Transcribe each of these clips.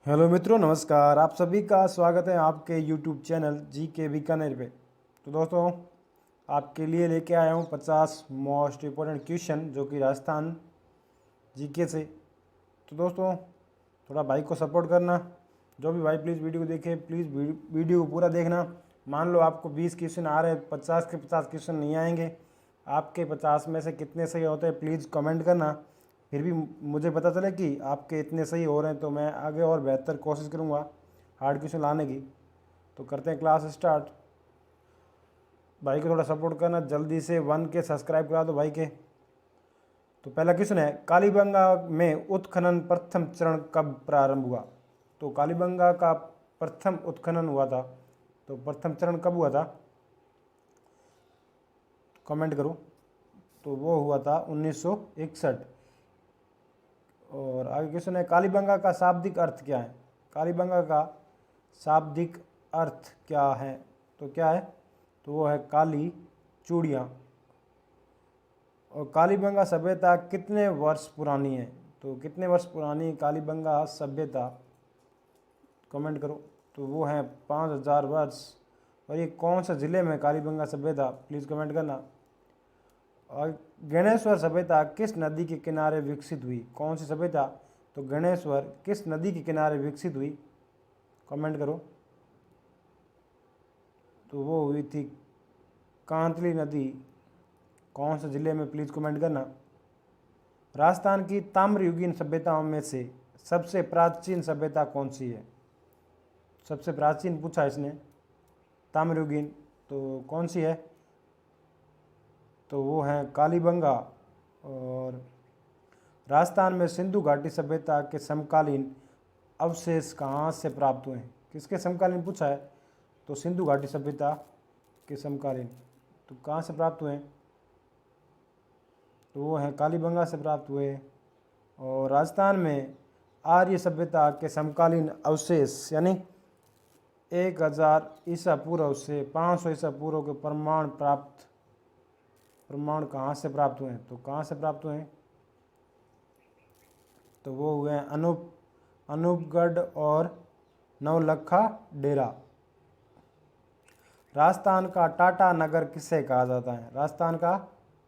Hello मित्रों, नमस्कार। आप सभी का स्वागत है आपके यूट्यूब चैनल जी के बीकानेर पे। तो दोस्तों, आपके लिए लेके आया हूँ 50 मोस्ट इम्पोर्टेंट क्वेश्चन जो कि राजस्थान जीके से। तो दोस्तों, थोड़ा भाई को सपोर्ट करना। जो भी भाई प्लीज़ वीडियो देखे, प्लीज़ वीडियो पूरा देखना। मान लो आपको 20 क्वेश्चन आ रहे हैं, 50 के 50 क्वेश्चन नहीं आएंगे। आपके 50 में से कितने सही होते हैं प्लीज़ कमेंट करना। फिर भी मुझे पता चले कि आपके इतने सही हो रहे हैं तो मैं आगे और बेहतर कोशिश करूँगा हार्ड क्वेश्चन लाने की। तो करते हैं क्लास स्टार्ट। भाई को थोड़ा सपोर्ट करना, जल्दी से 1 के सब्सक्राइब करा दो भाई के। तो पहला क्वेश्चन है, कालीबंगा में उत्खनन प्रथम चरण कब प्रारंभ हुआ? तो कालीबंगा का प्रथम उत्खनन हुआ था, तो प्रथम चरण कब हुआ था? कमेंट करो। तो वो हुआ था 1961। और आगे क्वेश्चन है, कालीबंगा का शाब्दिक अर्थ क्या है? कालीबंगा का शाब्दिक अर्थ क्या है? तो क्या है? तो वो है काली चूड़ियाँ। और कालीबंगा सभ्यता कितने वर्ष पुरानी है? तो कितने वर्ष पुरानी कालीबंगा सभ्यता? कमेंट करो। तो वो है 5000 वर्ष। और ये कौन सा ज़िले में कालीबंगा सभ्यता? प्लीज़ कमेंट करना। और गणेश्वर सभ्यता किस नदी के किनारे विकसित हुई? कौन सी सभ्यता? तो गणेश्वर किस नदी के किनारे विकसित हुई? कमेंट करो। तो वो हुई थी कांतली नदी। कौन से ज़िले में? प्लीज़ कमेंट करना। राजस्थान की ताम्रयुगीन सभ्यताओं में से सबसे प्राचीन सभ्यता कौन सी है? सबसे प्राचीन पूछा इसने, ताम्रयुगीन। तो कौन सी है? तो वो है कालीबंगा। और राजस्थान में सिंधु घाटी सभ्यता के समकालीन अवशेष कहाँ से प्राप्त हुए हैं? किसके समकालीन पूछा है? तो सिंधु घाटी सभ्यता के समकालीन। तो कहाँ से प्राप्त हुए हैं? तो वो हैं कालीबंगा से प्राप्त हुए। और राजस्थान में आर्य सभ्यता के समकालीन अवशेष यानी 1000 ईसा पूर्व से 500 ईसा पूर्व के प्रमाण कहाँ से प्राप्त हुए हैं? तो कहाँ से प्राप्त हुए हैं? तो वो हुए हैं अनूपगढ़ और नवलखा डेरा। राजस्थान का टाटा नगर किसे कहा जाता है? राजस्थान का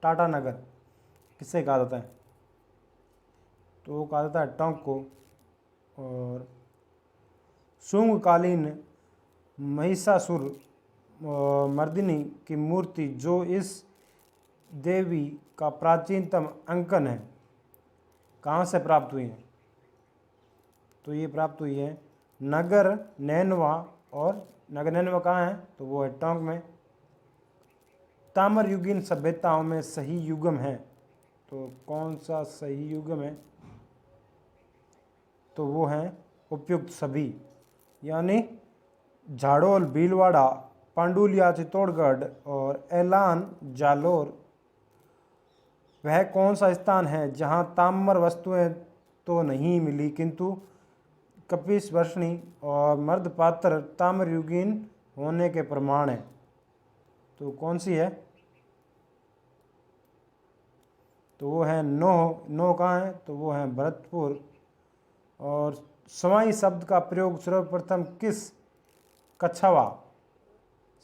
टाटा नगर किसे कहा जाता है? तो वो कहा जाता है टोंक को। और शुंगकालीन महिषासुर मर्दिनी की मूर्ति जो इस देवी का प्राचीनतम अंकन है, कहाँ से प्राप्त हुई है? तो ये प्राप्त हुई है नगर नैनवा। और नगर नैनवा कहाँ है? तो वो है टोंक में। ताम्रयुगीन सभ्यताओं में सही युगम है, तो कौन सा सही युगम है? तो वो हैं उपयुक्त सभी, यानी झाड़ोल भीलवाड़ा, पांडुलिया चित्तौड़गढ़ और एलान जालोर। वह कौन सा स्थान है जहाँ ताम्र वस्तुएं तो नहीं मिली किंतु कपिस वर्षणी और मर्दपात्र ताम्रयुगीन होने के प्रमाण है? तो कौन सी है? तो वो है नो कहाँ है? तो वो है भरतपुर। और सवाई शब्द का प्रयोग सर्वप्रथम किस कछवा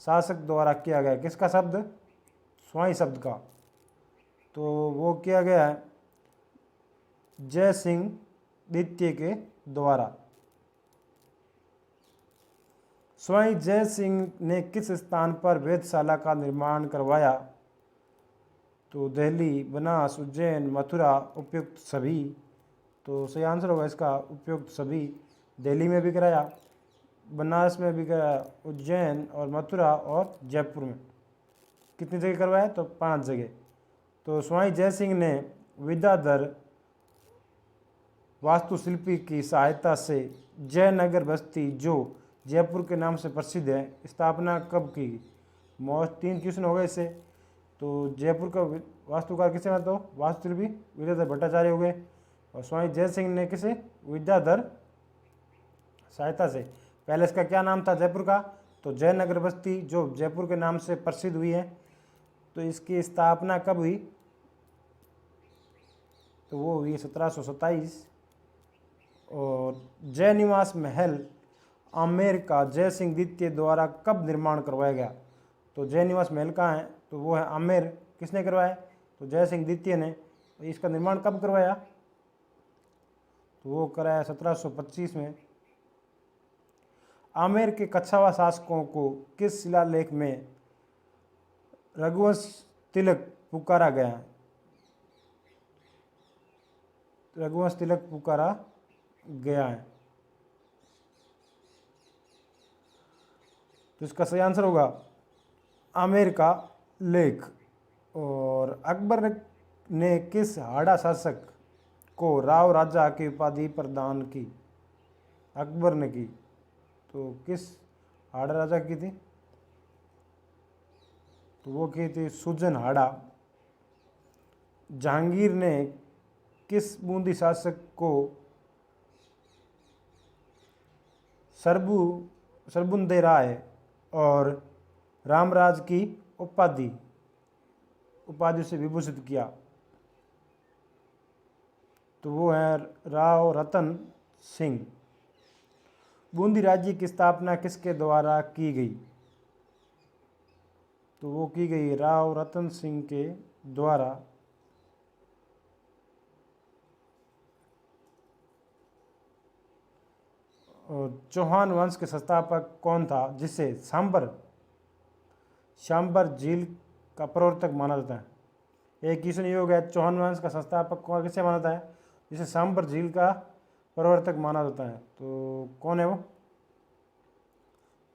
शासक द्वारा किया गया? किसका शब्द? स्वाई शब्द का। तो वो किया गया है जय सिंह द्वितीय के द्वारा। स्वाई जय सिंह ने किस स्थान पर वेधशाला का निर्माण करवाया? तो दिल्ली, बनास, उज्जैन, मथुरा, उपयुक्त सभी। तो सही आंसर होगा इसका उपयुक्त सभी। दिल्ली में भी कराया, बनारस में भी कराया, उज्जैन और मथुरा और जयपुर में। कितनी जगह करवाया? तो 5 जगह। तो स्वाई जय सिंह ने विद्याधर वास्तुशिल्पी की सहायता से जयनगर बस्ती जो जयपुर के नाम से प्रसिद्ध है स्थापना कब की? मोस्ट 3 क्वेश्चन हो गए इससे। तो जयपुर का वास्तुकार किसे? तो वास्तुशिल्पी विद्याधर भट्टाचार्य हो गए। और स्वामी जय सिंह ने किसे? विद्याधर सहायता से। पहले इसका क्या नाम था जयपुर का? तो जयनगर बस्ती जो जयपुर के नाम से प्रसिद्ध हुई है। तो इसकी स्थापना कब हुई? तो वो हुई 1727। और जय निवास महल आमेर का जय सिंह द्वितीय द्वारा कब निर्माण करवाया गया? तो जय निवास महल कहाँ है? तो वो है आमेर। किसने करवाया? तो जय सिंह द्वितीय ने। इसका निर्माण कब करवाया? तो वो कराया 1725 में। आमेर के कछावा शासकों को किस शिलालेख में रघुवंश तिलक पुकारा गया? रघुवंश तिलक पुकारा गया है। तो इसका सही आंसर होगा आमेर का लेख। और अकबर ने किस हाड़ा शासक को राव राजा की उपाधि प्रदान की? अकबर ने की। तो किस हाड़ा राजा की थी? तो वो की थी सुजन हाड़ा। जहांगीर ने किस बूंदी शासक को सरबुंदे राय और रामराज की उपाधि से विभूषित किया? तो वो है राव रतन सिंह। बूंदी राज्य की स्थापना किसके द्वारा की गई? तो वो की गई राव रतन सिंह के द्वारा। और चौहान वंश के संस्थापक कौन था जिसे सांबर झील का प्रवर्तक माना जाता है? एक क्वेश्चन ये हो गया, चौहान वंश का संस्थापक कौन किसे माना जाता है? जिसे सांबर झील का प्रवर्तक माना जाता है। तो कौन है वो?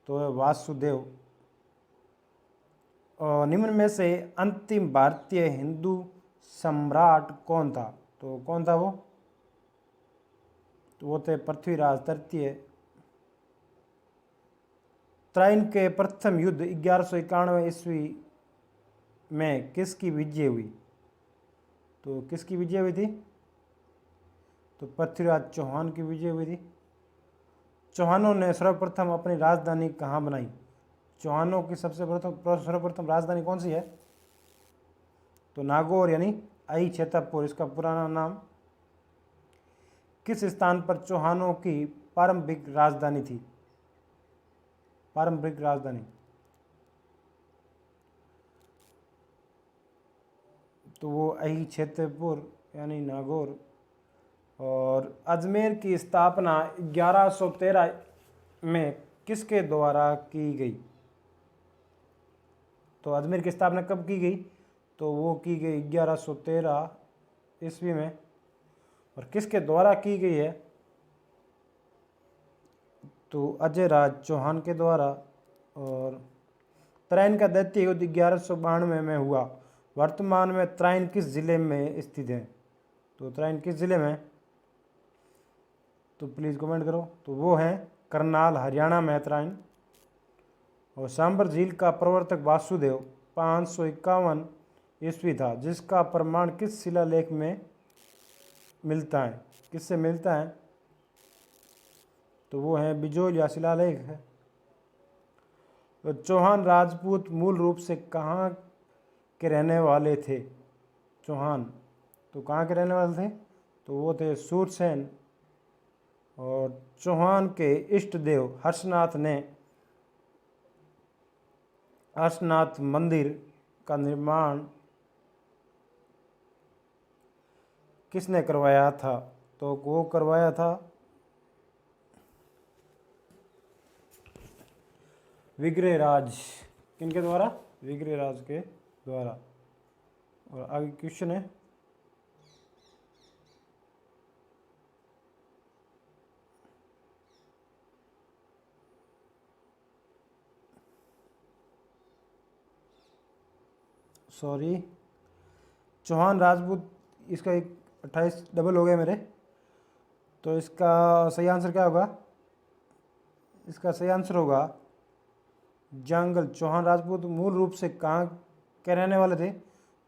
तो है वासुदेव। और निम्न में से अंतिम भारतीय हिंदू सम्राट कौन था? तो कौन था वो? तो वो थे पृथ्वीराज तृतीय। त्राइन के प्रथम युद्ध 1191 ईस्वी में किसकी विजय हुई? तो किसकी विजय हुई थी? तो पृथ्वीराज चौहान की विजय हुई थी। चौहानों ने सर्वप्रथम अपनी राजधानी कहाँ बनाई? चौहानों की सर्वप्रथम राजधानी कौन सी है? तो नागौर यानी आई छेतापुर इसका पुराना नाम। किस स्थान पर चौहानों की पारंपरिक राजधानी थी? पारंपरिक राजधानी तो वो आई छेतापुर यानी नागौर। और अजमेर की स्थापना 1113 में किसके द्वारा की गई? तो अजमेर की स्थापना कब की गई? तो वो की गई 1113 ईस्वी में। और किसके द्वारा की गई है? तो अजय राज चौहान के द्वारा। और त्राइन का दैत्य युद्ध 1192 में हुआ। वर्तमान में त्राइन किस जिले में स्थित है? तो त्राइन किस जिले में? तो प्लीज़ कमेंट करो। तो वो है करनाल, हरियाणा में त्राइन। और सांबर झील का प्रवर्तक वासुदेव 551 ईस्वी था, जिसका प्रमाण किस शिलालेख में मिलता है? किससे मिलता है? तो वो है बिजोलिया शिलालेख है। तो चौहान राजपूत मूल रूप से कहाँ के रहने वाले थे? चौहान तो कहाँ के रहने वाले थे? तो वो थे सूरसेन। और चौहान के इष्ट देव हर्षनाथ मंदिर का निर्माण किसने करवाया था? तो वो करवाया था विग्रहराज। किनके द्वारा? विग्रहराज के द्वारा। और आगे क्वेश्चन है, सॉरी, चौहान राजपूत इसका एक 28 डबल हो गए मेरे। तो इसका सही आंसर क्या होगा? इसका सही आंसर होगा जांगल। चौहान राजपूत मूल रूप से कहाँ के रहने वाले थे?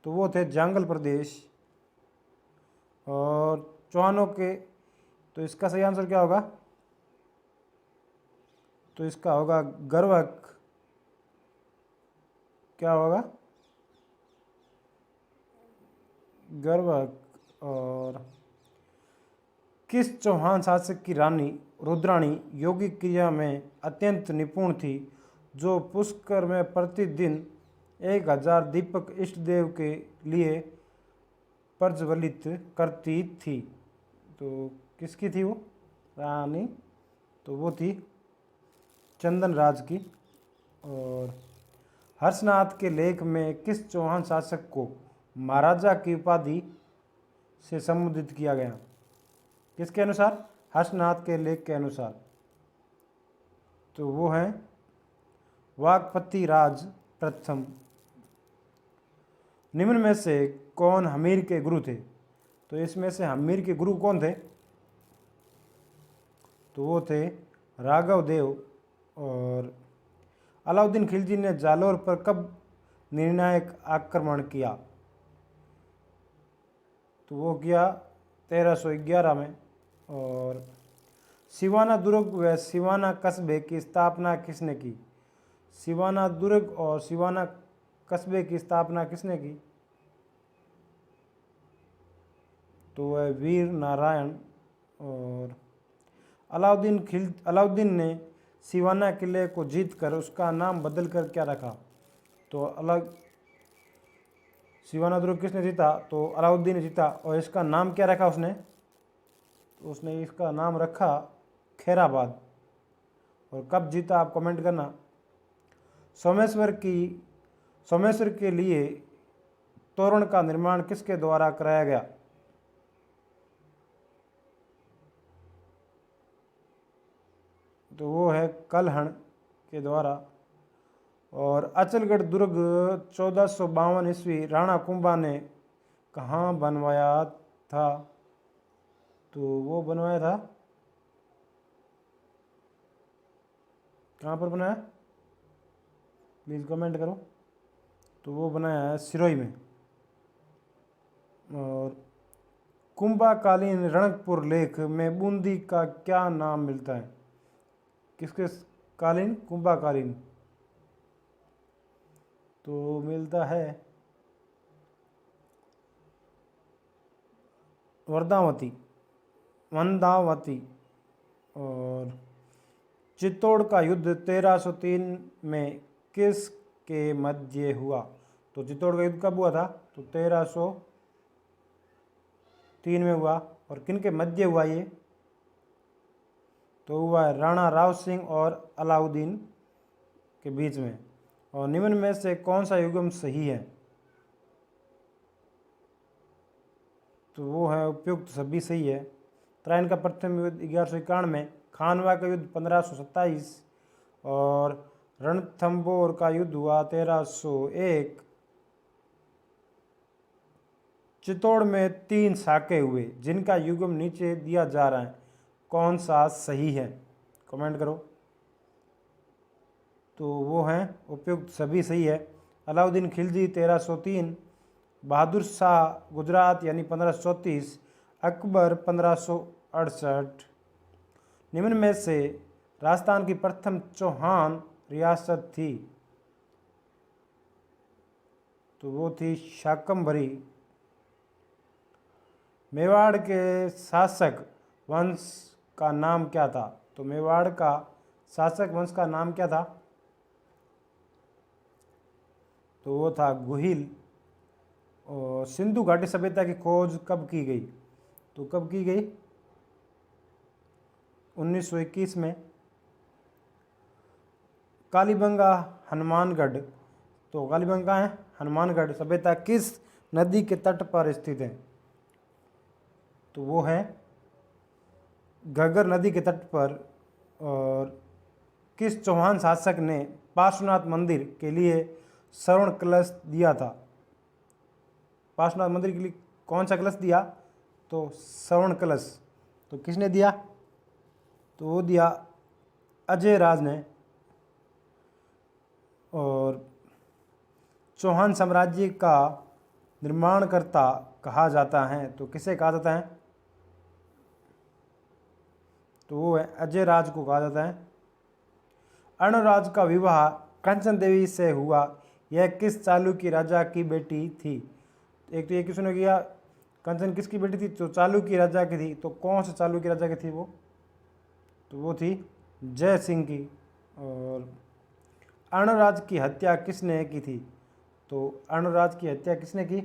तो वो थे जांगल प्रदेश। और चौहानों के तो इसका सही आंसर क्या होगा? तो इसका होगा गर्वक। क्या होगा? गर्वक। और किस चौहान शासक की रानी रुद्राणी योगिक क्रिया में अत्यंत निपुण थी, जो पुष्कर में प्रतिदिन 1000 दीपक इष्ट देव के लिए प्रज्वलित करती थी? तो किसकी थी वो रानी? तो वो थी चंदन राज की। और हर्षनाथ के लेख में किस चौहान शासक को महाराजा की उपाधि से संबोधित किया गया? किसके अनुसार? हर्षनाथ के लेख के अनुसार। तो वो हैं वागपति राज प्रथम। निम्न में से कौन हमीर के गुरु थे? तो इसमें से हमीर के गुरु कौन थे? तो वो थे राघव देव। और अलाउद्दीन खिलजी ने जालोर पर कब निर्णायक आक्रमण किया? तो वो किया 1311 में। और सिवाना दुर्ग व सिवाना कस्बे की स्थापना किसने की? सिवाना दुर्ग और सिवाना कस्बे की स्थापना किसने की? तो वह वीर नारायण। और अलाउद्दीन ने सिवाना किले को जीतकर उसका नाम बदलकर क्या रखा? तो सिवाना दुर्ग किसने जीता? तो अलाउद्दीन ने जीता। और इसका नाम क्या रखा उसने? तो उसने इसका नाम रखा खैराबाद। और कब जीता आप कमेंट करना। सोमेश्वर के लिए तोरण का निर्माण किसके द्वारा कराया गया? तो वो है कलहण के द्वारा। और अचलगढ़ दुर्ग 1452 ईस्वी राणा कुंभा ने कहाँ बनवाया था? तो वो बनवाया था, कहाँ पर बनाया? प्लीज़ कमेंट करो। तो वो बनाया है सिरोही में। और कुंभाकालीन रणकपुर लेख में बूंदी का क्या नाम मिलता है? किसके कालीन? कुंभाकालीन। तो मिलता है वंदावती। और चित्तौड़ का युद्ध 1303 में किस के मध्य हुआ? तो चित्तौड़ का युद्ध कब हुआ था? तो 1303 में हुआ। और किन के मध्य हुआ ये? तो हुआ है राणा राव सिंह और अलाउद्दीन के बीच में। और निम्न में से कौन सा युग्म सही है? तो वो है उपयुक्त सभी सही है। त्राइन का प्रथम युद्ध 1191 में, खानवा का युद्ध 1527 और रणथंबोर का युद्ध हुआ 1301। चित्तौड़ में 3 साके हुए जिनका युग्म नीचे दिया जा रहा है, कौन सा सही है? कमेंट करो। तो वो हैं उपयुक्त सभी सही है। अलाउद्दीन खिलजी 1303, बहादुर शाह गुजरात यानी 1534, अकबर 1568। निम्न में से राजस्थान की प्रथम चौहान रियासत थी? तो वो थी शाकंभरी। मेवाड़ के शासक वंश का नाम क्या था? तो मेवाड़ का शासक वंश का नाम क्या था? तो वो था गुहिल। और सिंधु घाटी सभ्यता की खोज कब की गई? तो कब की गई? 1921 में। कालीबंगा हनुमानगढ़, तो कालीबंगा है हनुमानगढ़ सभ्यता किस नदी के तट पर स्थित है? तो वो है घग्गर नदी के तट पर। और किस चौहान शासक ने पार्श्वनाथ मंदिर के लिए स्वर्ण कलश दिया था? पार्श्वनाथ मंदिर के लिए कौन सा कलश दिया? तो स्वर्ण कलश। तो किसने दिया? तो वो दिया अजय राज ने। और चौहान साम्राज्य का निर्माणकर्ता कहा जाता है, तो किसे कहा जाता है? तो वो है अजय राज को कहा जाता है। अर्णराज का विवाह कंचन देवी से हुआ, यह किस चालुक्य राजा की बेटी थी? एक तो ये किसने किया? कंचन किसकी बेटी थी? तो चालुक्य राजा की थी। तो कौन से चालुक्य राजा की थी वो? तो वो थी जय सिंह की। और अर्णराज की हत्या किसने की थी? तो अर्णराज की हत्या किसने की?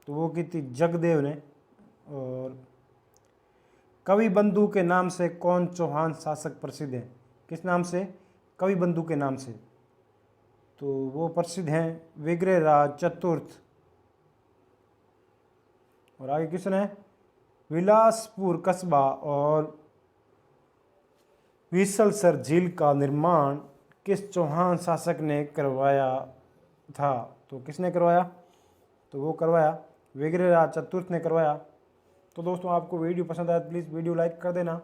तो वो की थी जगदेव ने। और कवि बंधु के नाम से कौन चौहान शासक प्रसिद्ध है? किस नाम से? कवि बंधु के नाम से। तो वो प्रसिद्ध हैं विग्रहराज चतुर्थ। और आगे क्वेश्चन है, विलासपुर कस्बा और विसलसर झील का निर्माण किस चौहान शासक ने करवाया था? तो किसने करवाया? तो वो करवाया विग्रहराज चतुर्थ ने करवाया। तो दोस्तों आपको वीडियो पसंद आया तो प्लीज़ वीडियो लाइक कर देना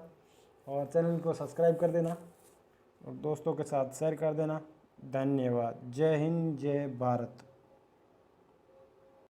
और चैनल को सब्सक्राइब कर देना और दोस्तों के साथ शेयर कर देना। धन्यवाद। जय हिंद, जय भारत।